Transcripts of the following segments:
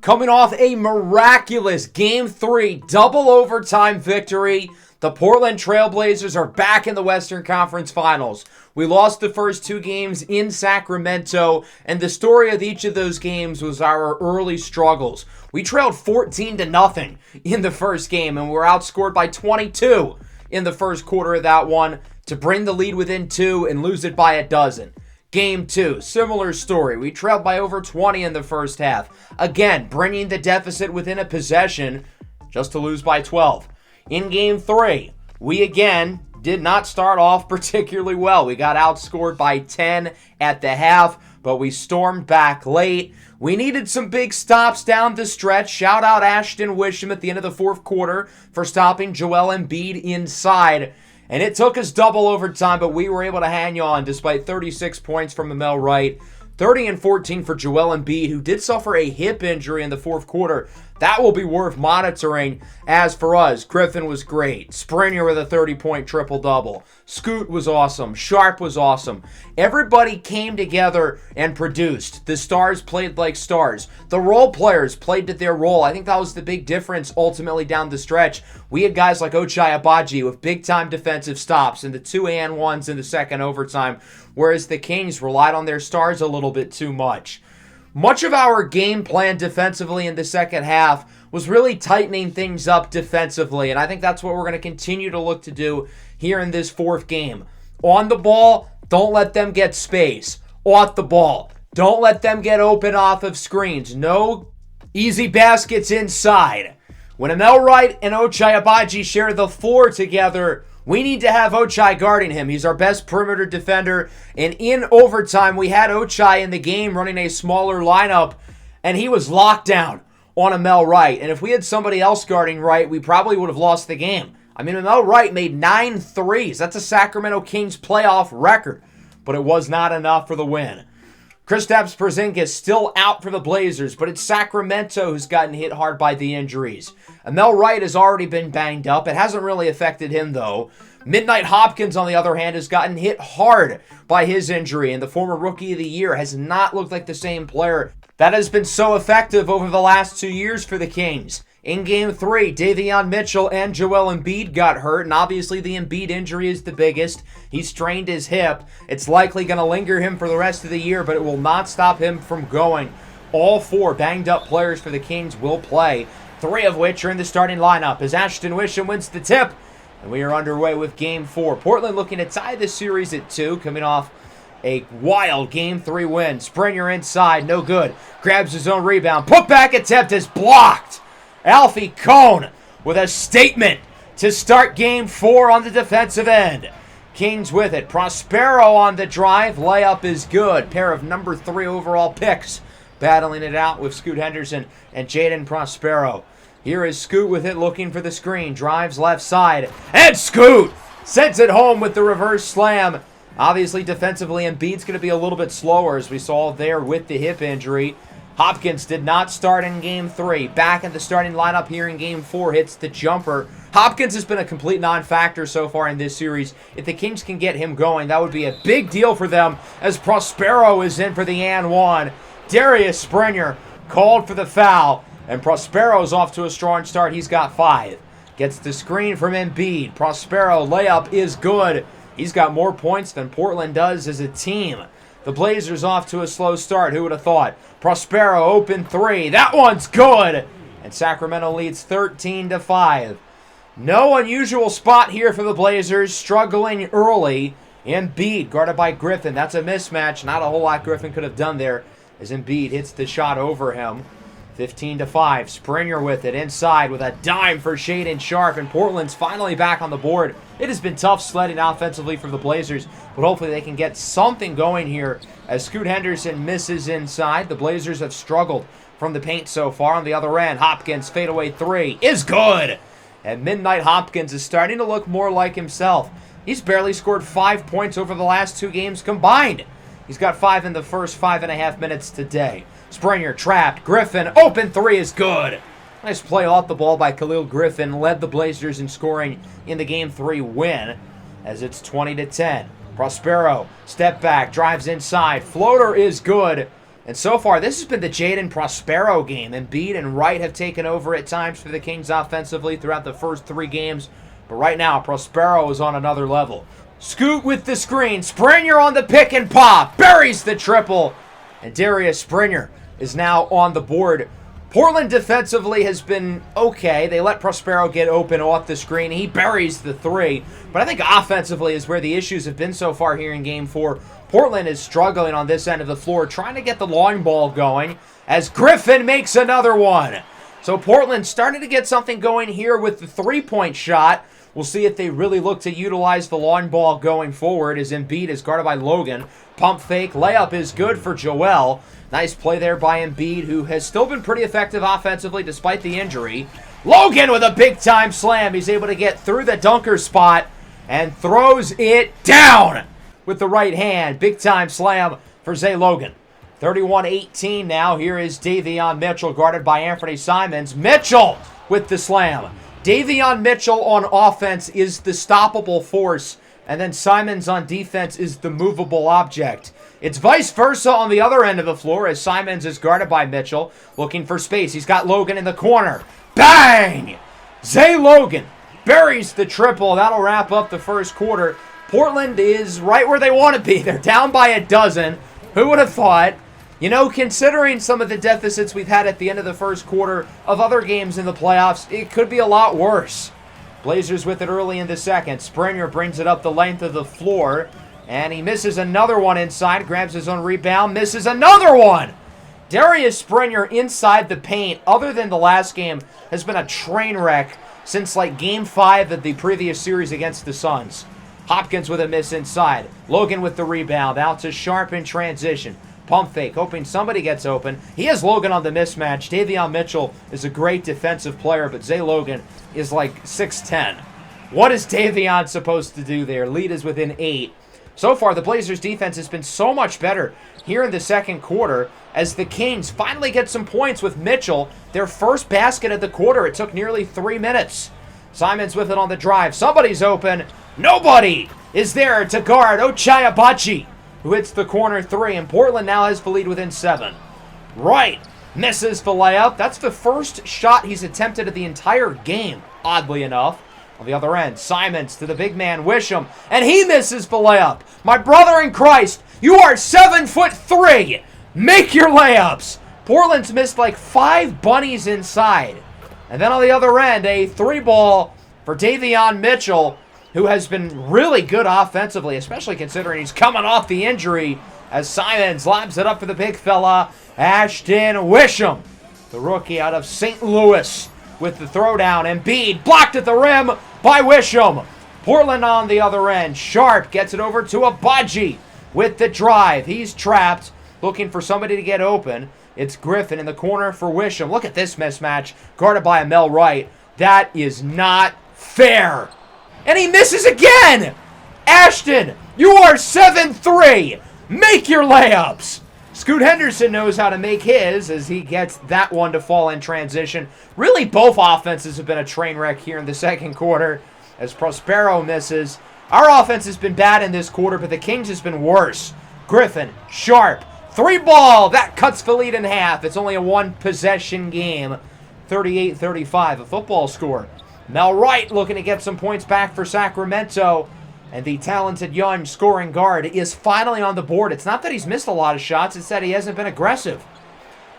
Coming off a miraculous Game 3 double overtime victory, the Portland Trail Blazers are back in the Western Conference Finals. We lost the first two games in Sacramento, and the story of each of those games was our early struggles. We trailed 14-0 in the first game, and we were outscored by 22 in the first quarter of that one to bring the lead within 2 and lose it by a dozen. Game 2, similar story. We trailed by over 20 in the first half. Again, bringing the deficit within a possession just to lose by 12. In Game 3, we again did not start off particularly well. We got outscored by 10 at the half, but we stormed back late. We needed some big stops down the stretch. Shout out Ashton Wisham at the end of the fourth quarter for stopping Joel Embiid inside. And it took us double overtime, but we were able to hang on despite 36 points from Emel Wright. 30 and 14 for Joel Embiid, who did suffer a hip injury in the fourth quarter. That will be worth monitoring. As for us, Griffin was great. Springer with a 30-point triple-double. Scoot was awesome. Sharp was awesome. Everybody came together and produced. The stars played like stars. The role players played to their role. I think that was the big difference ultimately down the stretch. We had guys like Ochai Agbaji with big-time defensive stops and the 2-and-1s in the second overtime, whereas the Kings relied on their stars a little bit too much. Much of our game plan defensively in the second half was really tightening things up defensively, and I think that's what we're going to continue to look to do here in this fourth game. On the ball, don't let them get space. Off the ball, don't let them get open off of screens. No easy baskets inside. When Emel Wright and Ochai Agbaji share the floor together, we need to have Ochai guarding him. He's our best perimeter defender. And in overtime, we had Ochai in the game running a smaller lineup, and he was locked down on Emel Wright. And if we had somebody else guarding Wright, we probably would have lost the game. I mean, Emel Wright made 9 threes. That's a Sacramento Kings playoff record, but it was not enough for the win. Kristaps Porzingis still out for the Blazers, but it's Sacramento who's gotten hit hard by the injuries. Emel Wright has already been banged up. It hasn't really affected him, though. Midnight Hopkins, on the other hand, has gotten hit hard by his injury, and the former Rookie of the Year has not looked like the same player that has been so effective over the last 2 years for the Kings. In Game 3, Davion Mitchell and Joel Embiid got hurt, and obviously the Embiid injury is the biggest. He strained his hip. It's likely going to linger him for the rest of the year, but it will not stop him from going. All 4 banged-up players for the Kings will play, 3 of which are in the starting lineup as Ashton Wisham wins the tip, and we are underway with Game 4. Portland looking to tie the series at 2, coming off a wild Game 3 win. Springer inside, no good. Grabs his own rebound. Put back attempt is blocked. Alfie Kohn with a statement to start Game 4 on the defensive end. Kings with it. Prospero on the drive. Layup is good. Pair of number 3 overall picks battling it out with Scoot Henderson and Jaden Prospero. Here is Scoot with it, looking for the screen. Drives left side. And Scoot sends it home with the reverse slam. Obviously, defensively, Embiid's going to be a little bit slower, as we saw there with the hip injury. Hopkins did not start in Game 3. Back in the starting lineup here in Game 4, hits the jumper. Hopkins has been a complete non-factor so far in this series. If the Kings can get him going, that would be a big deal for them, as Prospero is in for the and one. Darius Springer called for the foul, and Prospero's off to a strong start. He's got 5. Gets the screen from Embiid. Prospero layup is good. He's got more points than Portland does as a team. The Blazers off to a slow start. Who would have thought? Prospero open 3. That one's good. And Sacramento leads 13-5. No unusual spot here for the Blazers. Struggling early. Embiid guarded by Griffin. That's a mismatch. Not a whole lot Griffin could have done there as Embiid hits the shot over him. 15-5. Springer with it inside with a dime for Shaedon Sharpe, and Portland's finally back on the board. It has been tough sledding offensively for the Blazers, but hopefully they can get something going here as Scoot Henderson misses inside. The Blazers have struggled from the paint so far. On the other end, Hopkins fadeaway 3 is good, and Midnight Hopkins is starting to look more like himself. He's barely scored 5 points over the last 2 games combined. He's got 5 in the first 5.5 minutes today. Springer trapped. Griffin, open 3 is good. Nice play off the ball by Khalil Griffin. Led the Blazers in scoring in the Game 3 win as it's 20-10. Prospero, step back, drives inside. Floater is good. And so far, this has been the Jaden Prospero game. Embiid and Wright have taken over at times for the Kings offensively throughout the first 3 games. But right now, Prospero is on another level. Scoot with the screen. Springer on the pick and pop. Buries the triple. And Darius Springer is now on the board. Portland defensively has been okay. They let Prospero get open off the screen. He buries the 3. But I think offensively is where the issues have been so far here in Game 4. Portland is struggling on this end of the floor, trying to get the long ball going as Griffin makes another one. So Portland starting to get something going here with the 3-point shot. We'll see if they really look to utilize the long ball going forward as Embiid is guarded by Logan. Pump fake, layup is good for Joel. Nice play there by Embiid, who has still been pretty effective offensively despite the injury. Logan with a big-time slam. He's able to get through the dunker spot and throws it down with the right hand. Big-time slam for Zay Logan. 31-18 now. Here is Davion Mitchell guarded by Anthony Simons. Mitchell with the slam. Davion Mitchell on offense is the stoppable force, and then Simons on defense is the movable object. It's vice versa on the other end of the floor as Simons is guarded by Mitchell, looking for space. He's got Logan in the corner. Bang! Zay Logan buries the triple. That'll wrap up the first quarter. Portland is right where they want to be. They're down by a dozen. Who would have thought? You know, considering some of the deficits we've had at the end of the first quarter of other games in the playoffs, it could be a lot worse. Blazers with it early in the second. Springer brings it up the length of the floor, and he misses another one inside, grabs his own rebound, misses another one. Darius Springer inside the paint, other than the last game, has been a train wreck since like Game 5 of the previous series against the Suns. Hopkins with a miss inside. Logan with the rebound, out to Sharp in transition. Pump fake, hoping somebody gets open. He has Logan on the mismatch. Davion Mitchell is a great defensive player, but Zay Logan is like 6'10". What is Davion supposed to do there? Lead is within 8. So far, the Blazers' defense has been so much better here in the second quarter as the Kings finally get some points with Mitchell. Their first basket of the quarter. It took nearly 3 minutes. Simons with it on the drive. Somebody's open. Nobody is there to guard Ochai Agbaji, who hits the corner 3, and Portland now has the lead within 7. Wright misses the layup. That's the first shot he's attempted of the entire game, oddly enough. On the other end, Simons to the big man, Wisham, and he misses the layup. My brother in Christ, you are 7'3". Make your layups. Portland's missed like 5 bunnies inside. And then on the other end, a 3-ball for Davion Mitchell, who has been really good offensively, especially considering he's coming off the injury, as Simons lobs it up for the big fella, Ashton Wisham, the rookie out of St. Louis, with the throwdown. Embiid blocked at the rim by Wisham. Portland on the other end. Sharp gets it over to Agbaji with the drive. He's trapped, looking for somebody to get open. It's Griffin in the corner for Wisham. Look at this mismatch, guarded by Mel Wright. That is not fair. And he misses again! Ashton, you are 7'3". Make your layups! Scoot Henderson knows how to make his as he gets that one to fall in transition. Really, both offenses have been a train wreck here in the second quarter as Prospero misses. Our offense has been bad in this quarter, but the Kings has been worse. Griffin, Sharp, 3-ball. That cuts the lead in half. It's only a 1-possession game. 38-35, a football score. Mel Wright looking to get some points back for Sacramento. And the talented young scoring guard is finally on the board. It's not that he's missed a lot of shots. It's that he hasn't been aggressive.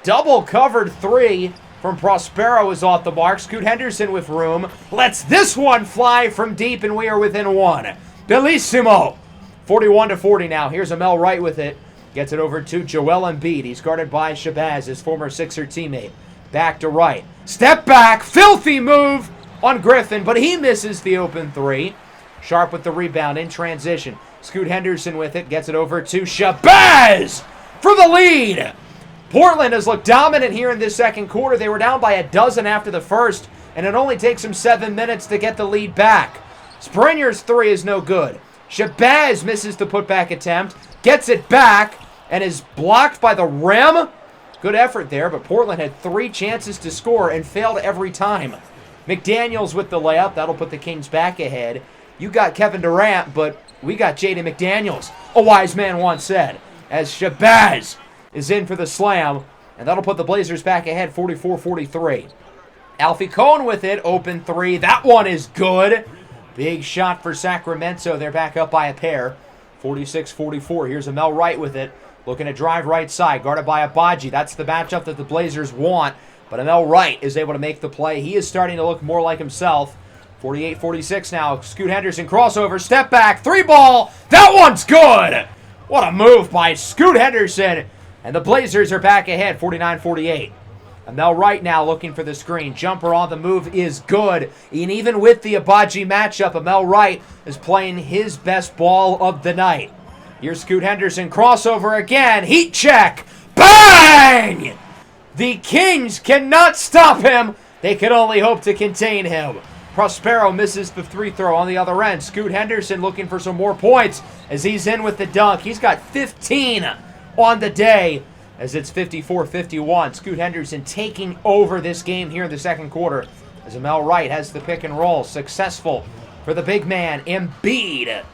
Double covered 3 from Prospero is off the mark. Scoot Henderson with room. Lets this one fly from deep, and we are within 1. Bellissimo. 41-40 now. Here's a Mel Wright with it. Gets it over to Joel Embiid. He's guarded by Shabazz, his former Sixer teammate. Back to Wright. Step back. Filthy move on Griffin, but he misses the open 3. Sharp with the rebound in transition. Scoot Henderson with it. Gets it over to Shabazz for the lead. Portland has looked dominant here in this second quarter. They were down by a dozen after the first, and it only takes them 7 minutes to get the lead back. Springer's 3 is no good. Shabazz misses the putback attempt. Gets it back and is blocked by the rim. Good effort there, but Portland had 3 chances to score and failed every time. McDaniels with the layup. That'll put the Kings back ahead. You got Kevin Durant, but we got Jaden McDaniels, a wise man once said, as Shabazz is in for the slam, and that'll put the Blazers back ahead 44-43. Alfie Cohn with it, open three. That one is good. Big shot for Sacramento. They're back up by a pair. 46-44. Here's Amel Wright with it. Looking to drive right side. Guarded by Agbaji. That's the matchup that the Blazers want. But Amel Wright is able to make the play. He is starting to look more like himself. 48-46 now. Scoot Henderson crossover. Step back. Three ball. That one's good. What a move by Scoot Henderson. And the Blazers are back ahead 49-48. Amel Wright now looking for the screen. Jumper on the move is good. And even with the Agbaji matchup, Amel Wright is playing his best ball of the night. Here's Scoot Henderson. Crossover again. Heat check. Bang! The Kings cannot stop him. They can only hope to contain him. Prospero misses the free throw on the other end. Scoot Henderson looking for some more points as he's in with the dunk. He's got 15 on the day as it's 54-51. Scoot Henderson taking over this game here in the second quarter as Amel Wright has the pick and roll. Successful for the big man, Embiid.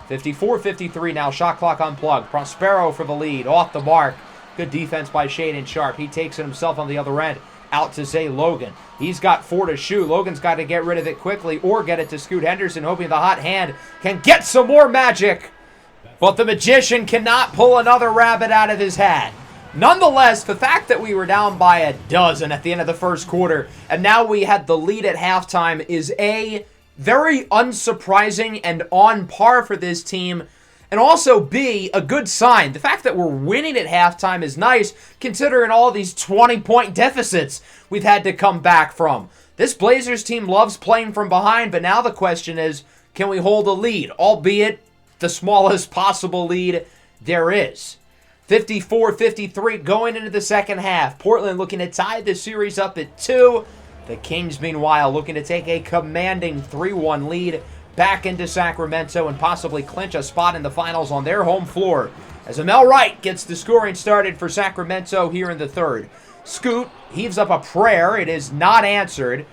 54-53 now, shot clock unplugged. Prospero for the lead, off the mark. Good defense by Shaedon Sharpe. He takes it himself on the other end. Out to Zay Logan. He's got 4 to shoot. Logan's got to get rid of it quickly or get it to Scoot Henderson, hoping the hot hand can get some more magic. But the magician cannot pull another rabbit out of his hat. Nonetheless, the fact that we were down by a dozen at the end of the first quarter and now we had the lead at halftime is A, very unsurprising and on par for this team, and also B, a good sign. The fact that we're winning at halftime is nice considering all these 20-point deficits we've had to come back from. This Blazers team loves playing from behind, but now the question is, can we hold a lead, albeit the smallest possible lead there is. 54-53 going into the second half. Portland looking to tie the series up at 2. The Kings, meanwhile, looking to take a commanding 3-1 lead back into Sacramento and possibly clinch a spot in the finals on their home floor as Amel Wright gets the scoring started for Sacramento here in the third. Scoot heaves up a prayer. It is not answered.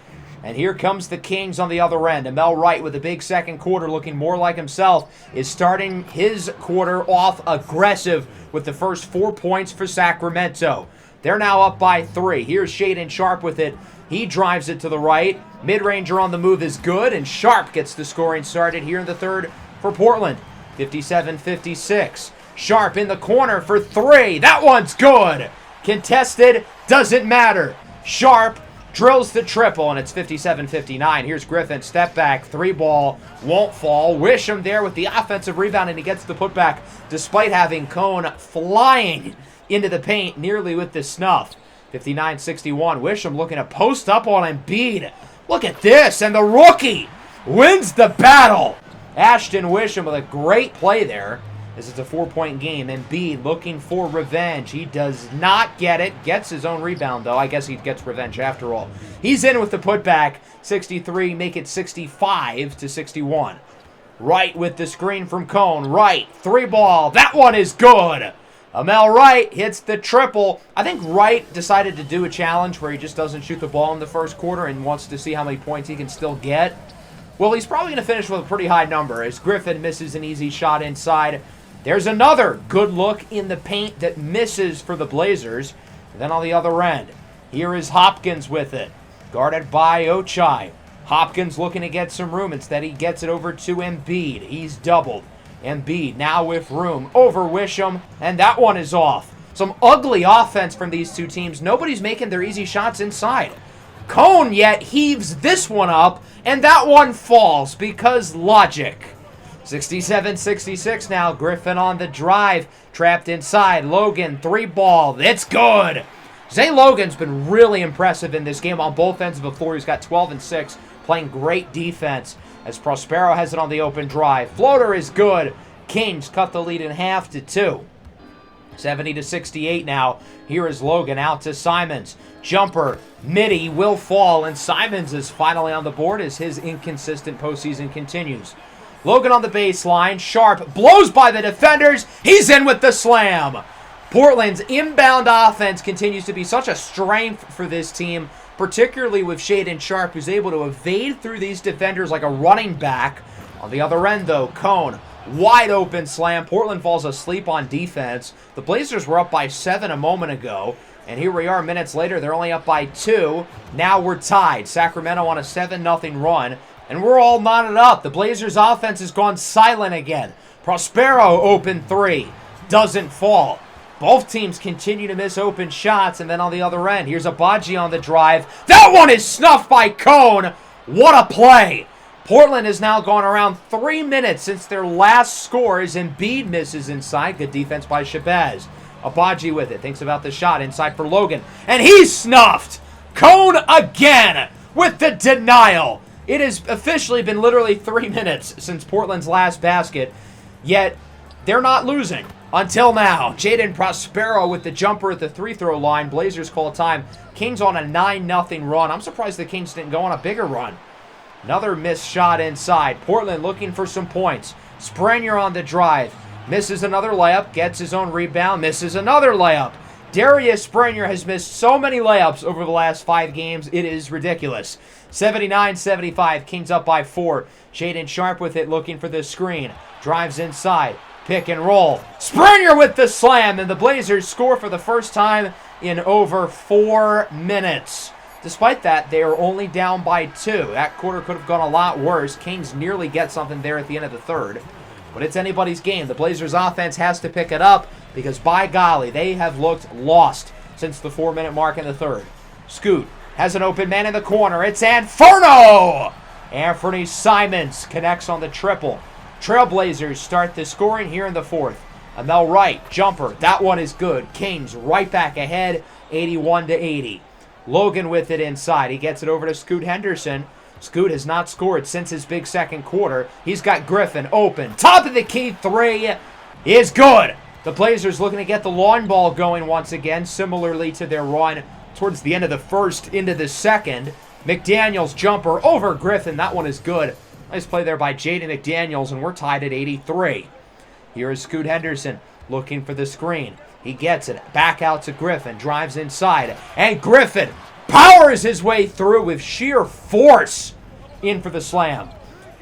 And here comes the Kings on the other end. Amel Wright with a big second quarter looking more like himself is starting his quarter off aggressive with the first 4 points for Sacramento. They're now up by 3. Here's Shaedon Sharpe with it. He drives it to the right. Mid-ranger on the move is good, and Sharpe gets the scoring started here in the third for Portland. 57-56. Sharpe in the corner for 3. That one's good. Contested, doesn't matter. Sharpe drills the triple, and it's 57-59. Here's Griffin, step back, 3 ball, won't fall. Wisham there with the offensive rebound, and he gets the putback despite having Cohn flying into the paint nearly with the snuff. 59-61. Wisham looking to post up on Embiid. Look at this, and the rookie wins the battle. Ashton Wisham with a great play there. This is a 4-point game. Embiid looking for revenge. He does not get it. Gets his own rebound, though. I guess he gets revenge after all. He's in with the putback. 63, make it 65-61. Wright with the screen from Cohn. Wright, 3 ball. That one is good. Amel Wright hits the triple. I think Wright decided to do a challenge where he just doesn't shoot the ball in the first quarter and wants to see how many points he can still get. Well, he's probably going to finish with a pretty high number as Griffin misses an easy shot inside. There's another good look in the paint that misses for the Blazers. And then on the other end, here is Hopkins with it. Guarded by Ochai. Hopkins looking to get some room. Instead, he gets it over to Embiid. He's doubled. Embiid now with room over Wisham, and that one is off. Some ugly offense from these two teams. Nobody's making their easy shots inside. Cohn yet heaves this one up, and that one falls because logic. 67-66 now. Griffin on the drive. Trapped inside. Logan, 3 ball. It's good. Zay Logan's been really impressive in this game on both ends of the floor. He's got 12 and 6, playing great defense as Prospero has it on the open drive. Floater is good. Kings cut the lead in half to 2. 70-68 now. Here is Logan out to Simons. Jumper, midi will fall, and Simons is finally on the board as his inconsistent postseason continues. Logan on the baseline. Sharpe blows by the defenders. He's in with the slam. Portland's inbound offense continues to be such a strength for this team, particularly with Shaedon Sharpe, who's able to evade through these defenders like a running back. On the other end, though, Cohn Wide open slam. Portland falls asleep on defense. The Blazers were up by 7 a moment ago. And here we are minutes later. They're only up by 2. Now we're tied. Sacramento on a 7-0 run. And we're all knotted up. The Blazers offense has gone silent again. Prospero open 3. Doesn't fall. Both teams continue to miss open shots. And then on the other end, here's Agbaji on the drive. That one is snuffed by Cone. What a play. Portland has now gone around 3 minutes since their last scores. Embiid misses inside. Good defense by Shabazz. Agbaji with it. Thinks about the shot inside for Logan. And he's snuffed. Cone again with the denial. It has officially been literally 3 minutes since Portland's last basket. Yet, they're not losing. Until now. Jaden Prospero with the jumper at the free-throw line. Blazers call time. Kings on a 9-0 run. I'm surprised the Kings didn't go on a bigger run. Another missed shot inside. Portland looking for some points. Sprenger on the drive. Misses another layup. Gets his own rebound. Misses another layup. Darius Sprenger has missed so many layups over the last 5 games. It is ridiculous. 79-75. Kings up by 4. Shaedon Sharpe with it looking for the screen. Drives inside. Pick and roll. Sprenger with the slam. And the Blazers score for the first time in over 4 minutes. Despite that, they are only down by 2. That quarter could have gone a lot worse. Kings nearly get something there at the end of the third. But it's anybody's game. The Blazers offense has to pick it up because, by golly, they have looked lost since the 4-minute mark in the third. Scoot has an open man in the corner. It's Inferno! Anthony Simons connects on the triple. Trailblazers start the scoring here in the fourth. Amel Wright, jumper. That one is good. Kings right back ahead, 81-80. Logan with it inside. He gets it over to Scoot Henderson. Scoot has not scored since his big second quarter. He's got Griffin open. Top of the key 3 is good. The Blazers looking to get the long ball going once again, similarly to their run towards the end of the first into the second. McDaniels jumper over Griffin. That one is good. Nice play there by Jaden McDaniels, and we're tied at 83. Here is Scoot Henderson looking for the screen. He gets it. Back out to Griffin. Drives inside. And Griffin powers his way through with sheer force in for the slam.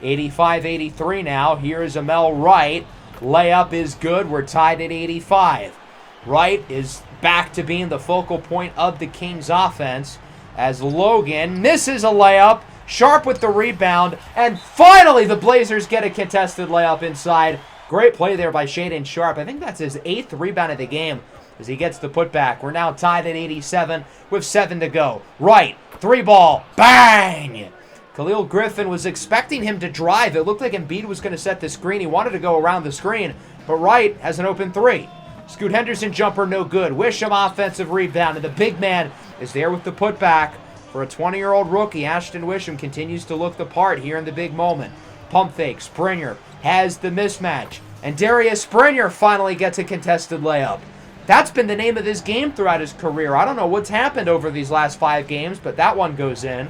85-83 now. Here is Amel Wright. Layup is good. We're tied at 85. Wright is back to being the focal point of the Kings offense as Logan misses a layup. Sharpe with the rebound. And finally the Blazers get a contested layup inside. Great play there by Shaedon Sharpe. I think that's his 8th rebound of the game as he gets the putback. We're now tied at 87 with 7 to go. Wright, 3-ball, bang! Khalil Griffin was expecting him to drive. It looked like Embiid was going to set the screen. He wanted to go around the screen, but Wright has an open 3. Scoot Henderson jumper, no good. Wisham offensive rebound, and the big man is there with the putback. For a 20-year-old rookie, Ashton Wisham continues to look the part here in the big moment. Pump fake, Sprenger has the mismatch. And Darius Sprenger finally gets a contested layup. That's been the name of this game throughout his career. I don't know what's happened over these last 5 games, but that one goes in.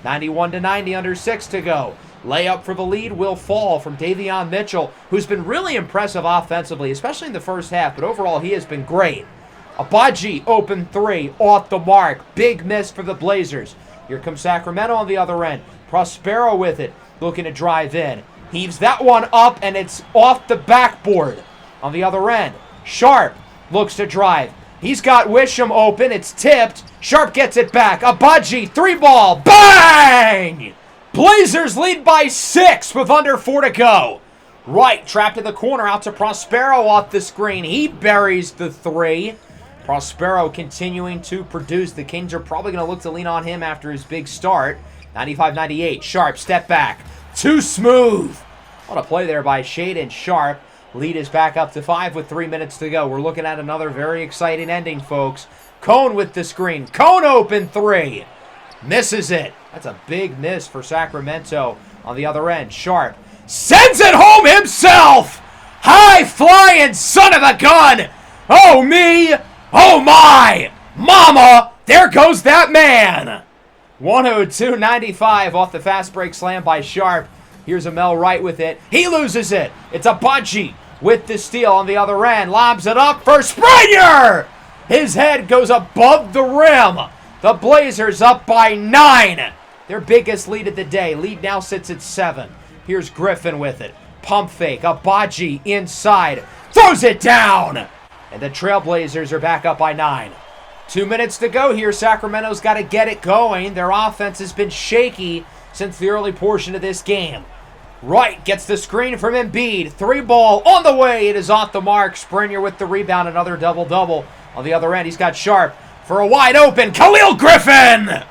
91-90, under 6 to go. Layup for the lead will fall from Davion Mitchell, who's been really impressive offensively, especially in the first half, but overall he has been great. Agbaji, open 3, off the mark. Big miss for the Blazers. Here comes Sacramento on the other end. Prospero with it, looking to drive in. Heaves that one up, and it's off the backboard. On the other end, Sharpe looks to drive. He's got Wisham open. It's tipped. Sharpe gets it back. Agbaji, 3-ball. Bang! Blazers lead by 6 with under 4 to go. Wright trapped in the corner out to Prospero off the screen. He buries the 3. Prospero continuing to produce. The Kings are probably going to look to lean on him after his big start. 95-98. Sharpe, step back. Too smooth. What a play there by Shaedon Sharpe. Lead is back up to 5 with 3 minutes to go. We're looking at another very exciting ending, folks. Cone with the screen. Cone open 3. Misses it. That's a big miss for Sacramento. On the other end, Sharpe sends it home himself. High flying son of a gun. Oh me. Oh my. Mama. There goes that man. 102-95 off the fast break slam by Sharpe. Here's Amel Wright with it. He loses it. It's Agbaji with the steal on the other end. Lobs it up for Sprenger. His head goes above the rim. The Blazers up by 9. Their biggest lead of the day. Lead now sits at 7. Here's Griffin with it. Pump fake. Abaji inside. Throws it down. And the Trailblazers are back up by 9. 2 minutes to go here. Sacramento's got to get it going. Their offense has been shaky since the early portion of this game. Wright gets the screen from Embiid. 3-ball on the way. It is off the mark. Springer with the rebound. Another double-double on the other end. He's got Sharp for a wide open. Khalil Griffin!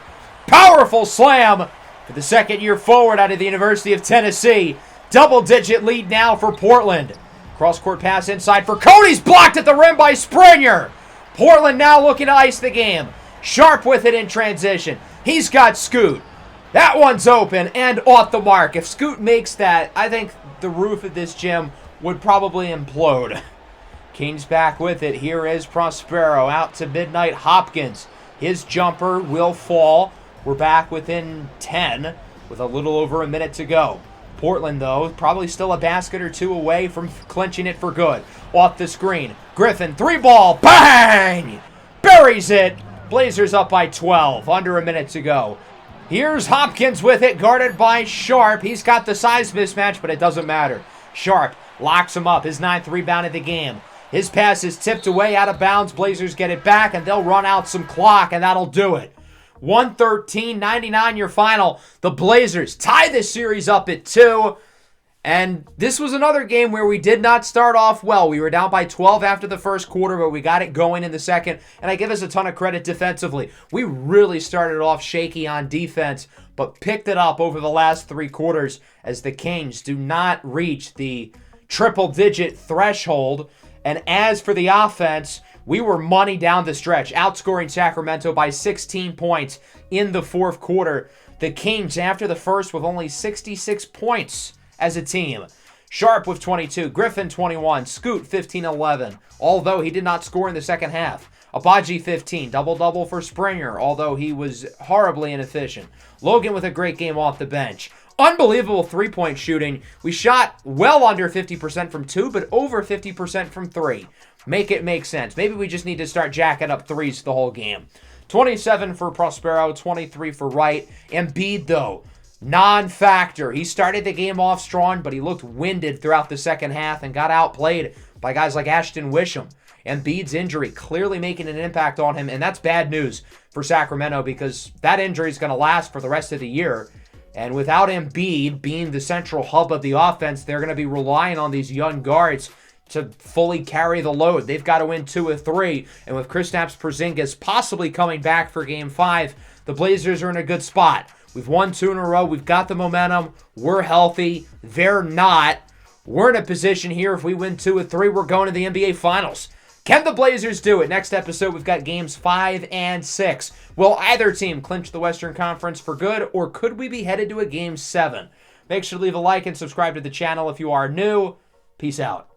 Powerful slam for the second-year forward out of the University of Tennessee. Double-digit lead now for Portland. Cross-court pass inside for Cody's blocked at the rim by Springer. Portland now looking to ice the game. Sharp with it in transition. He's got Scoot. That one's open and off the mark. If Scoot makes that, I think the roof of this gym would probably implode. Kings back with it. Here is Prospero out to midnight. Hopkins. His jumper will fall. We're back within 10 with a little over a minute to go. Portland, though, probably still a basket or two away from clinching it for good. Off the screen. Griffin, 3-ball. Bang! Buries it. Blazers up by 12. Under a minute to go. Here's Hopkins with it, guarded by Sharp. He's got the size mismatch, but it doesn't matter. Sharp locks him up. His 9th rebound of the game. His pass is tipped away out of bounds. Blazers get it back, and they'll run out some clock, and that'll do it. 113-99 your final. The Blazers tie this series up at 2. And this was another game where we did not start off well. We were down by 12 after the first quarter, but we got it going in the second. And I give us a ton of credit defensively. We really started off shaky on defense, but picked it up over the last 3 quarters as the Kings do not reach the triple-digit threshold. And as for the offense, we were money down the stretch, outscoring Sacramento by 16 points in the fourth quarter. The Kings, after the first, with only 66 points as a team. Sharp with 22, Griffin 21, Scoot 15-11, although he did not score in the second half. Abaji 15, double-double for Springer, although he was horribly inefficient. Logan with a great game off the bench. Unbelievable three-point shooting. We shot well under 50% from 2, but over 50% from 3. Make it make sense. Maybe we just need to start jacking up threes the whole game. 27 for Prospero, 23 for Wright. Embiid, though, non-factor. He started the game off strong, but he looked winded throughout the second half and got outplayed by guys like Ashton Wisham. Embiid's injury clearly making an impact on him, and that's bad news for Sacramento because that injury is going to last for the rest of the year. And without Embiid being the central hub of the offense, they're going to be relying on these young guards to fully carry the load. They've got to win 2 of 3. And with Kristaps Porzingis possibly coming back for Game 5, the Blazers are in a good spot. We've won 2 in a row. We've got the momentum. We're healthy. They're not. We're in a position here. If we win 2 of 3, we're going to the NBA Finals. Can the Blazers do it? Next episode, we've got Games 5 and 6. Will either team clinch the Western Conference for good, or could we be headed to a Game 7? Make sure to leave a like and subscribe to the channel if you are new. Peace out.